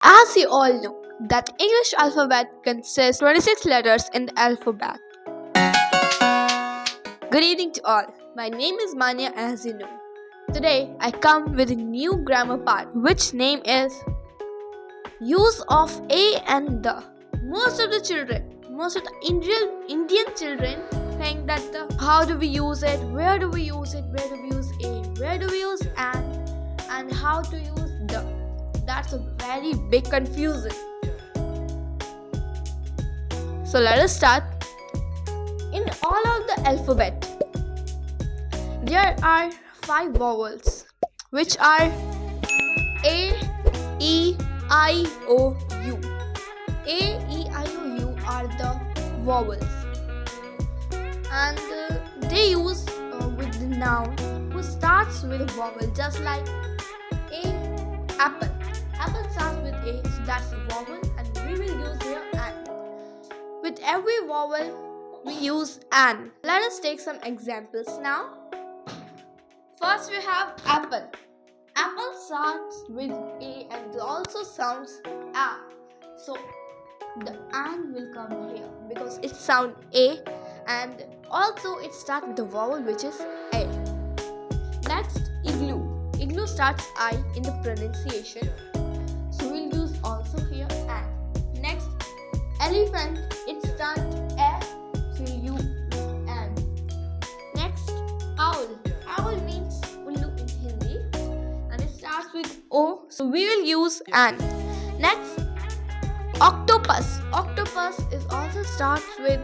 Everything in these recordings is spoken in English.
As you all know, that English alphabet consists 26 letters in the alphabet. Good evening to all. My name is Manya, as you know. Today I come with a new grammar part which name is use of a and the. Most of the Indian children think that how do we use it, where do we use it, where do we use a, where do we use and how to use the. That's a very big confusion. So let us start. In all of the alphabet, there are 5 vowels, which are A, E, I, O, U. A, E, I, O, U are the vowels, and they use with the noun who starts with a vowel, just like A, apple. Apple starts with A, so that's a vowel, and we will use here an. With every vowel, we use an. Let us take some examples now. First, we have apple. Apple starts with A and also sounds A. So the an will come here because it sounds A, and also it starts with the vowel which is A. Next, igloo. Igloo starts I in the pronunciation, so we'll use also here an. Next, elephant. It starts A, so we'll use an. Next, owl. Owl means ullu in Hindi, and it starts with O, so we will use an. Next, octopus. Octopus is also starts with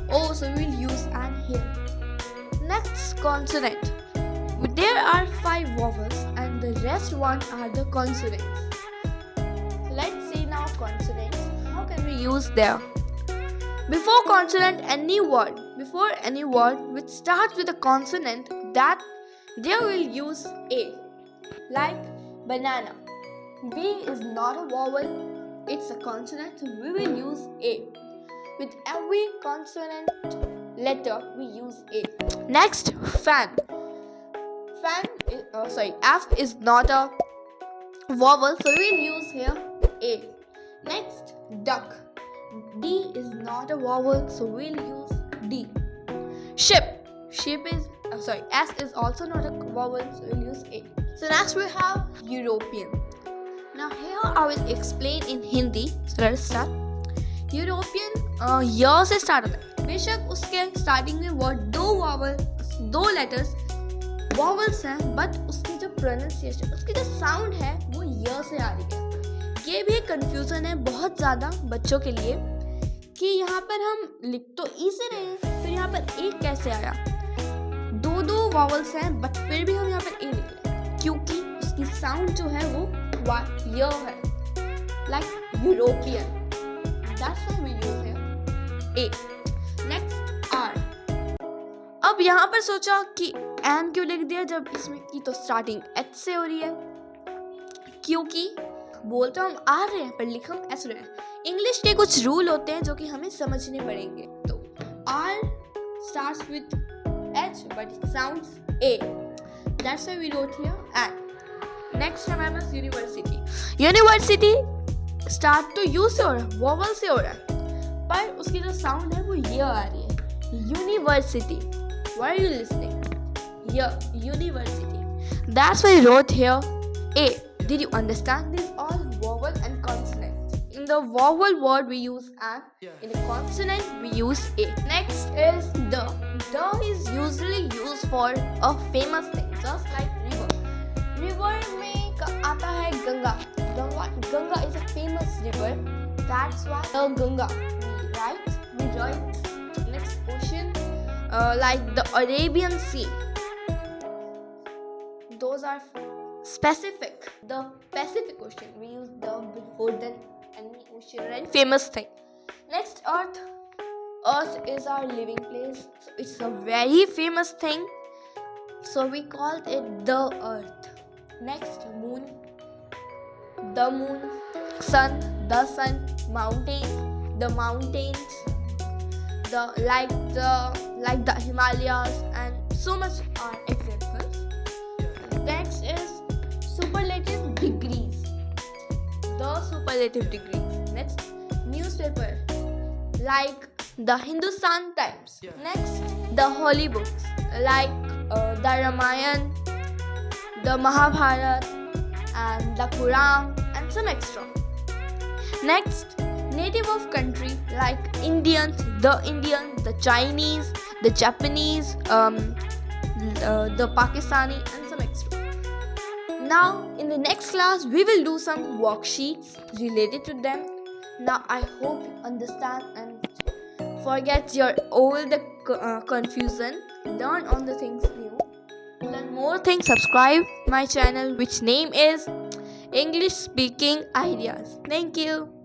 O, so we will use an here. Next, consonant. There are 5 vowels and the rest one are the consonants. So let's see now consonants. How can we use there? Before consonant, before any word which starts with a consonant, that there will use A. Like banana. B is not a vowel, it's a consonant, so we will use A. With every consonant letter, we use A. Next, fan. F is not a vowel, so we'll use here A. Next, duck. D is not a vowel, so we'll use D. Ship. S is also not a vowel, so we'll use A. So next we have European. Now here I will explain in Hindi. So let's start. European य से start होता है. बेशक उसके starting में word 2 letters vowels हैं, but उसकी जो प्रोनाउंसिएशन, उसकी जो साउंड है वो य से आ रही है. ये भी एक कंफ्यूजन है बहुत ज़्यादा बच्चों के लिए कि यहाँ पर हम लिख तो ई से रहे हैं, फिर यहाँ पर ए कैसे आया. 2 वॉवल्स हैं बट फिर भी हम यहाँ पर ए लिख रहे हैं क्योंकि उसकी साउंड जो है वो य है. Like European. That's why we use here A. Next, R. अब यहाँ पर सोचा कि N क्यों लिख दिया जब इसमें की तो स्टार्टिंग H से हो रही है, क्योंकि बोल तो हम R रहे हैं पर लिख हम S रहे हैं. इंग्लिश के कुछ रूल होते हैं जो कि हमें समझने पड़ेंगे. तो R starts with H but it sounds A. That's why we wrote here N. Next हमारे पास यूनिवर्सिटी स्टार्ट तो यू से हो रहा है, वॉवल से हो रहा है, पर उसकी जो साउंड है वो ये आ रही है. University. Why are you listening? University. That's why I wrote here A. Did you understand? This all vowel and consonant. In the vowel word we use an, in the consonant we use a. Next is the. The is usually used for a famous thing, just like river. River में आता है Ganga. Ganga is a famous river. That's why the Ganga. We write next ocean, like the Arabian Sea. Those are specific. The Pacific Ocean. We use the before than any ocean, right? Famous thing. Next, Earth. Earth is our living place. So it's a very famous thing. So we called it the Earth. Next, Moon. The moon. Sun, the sun. Mountains, the mountains. Like the Himalayas, and so much are examples. Next is superlative degrees. the superlative degrees. Next, newspaper like the Hindustan Times. Next, the holy books like the Ramayana, the Mahabharata, and the Quran, and some extra. Next, native of country like Indians, the Chinese, the Japanese, the Pakistani, and some extra. Now, in the next class, we will do some worksheets related to them. Now, I hope you understand and forget your old confusion. Learn on the things new. Learn more things. Subscribe my channel, which name is English Speaking Ideas. Thank you.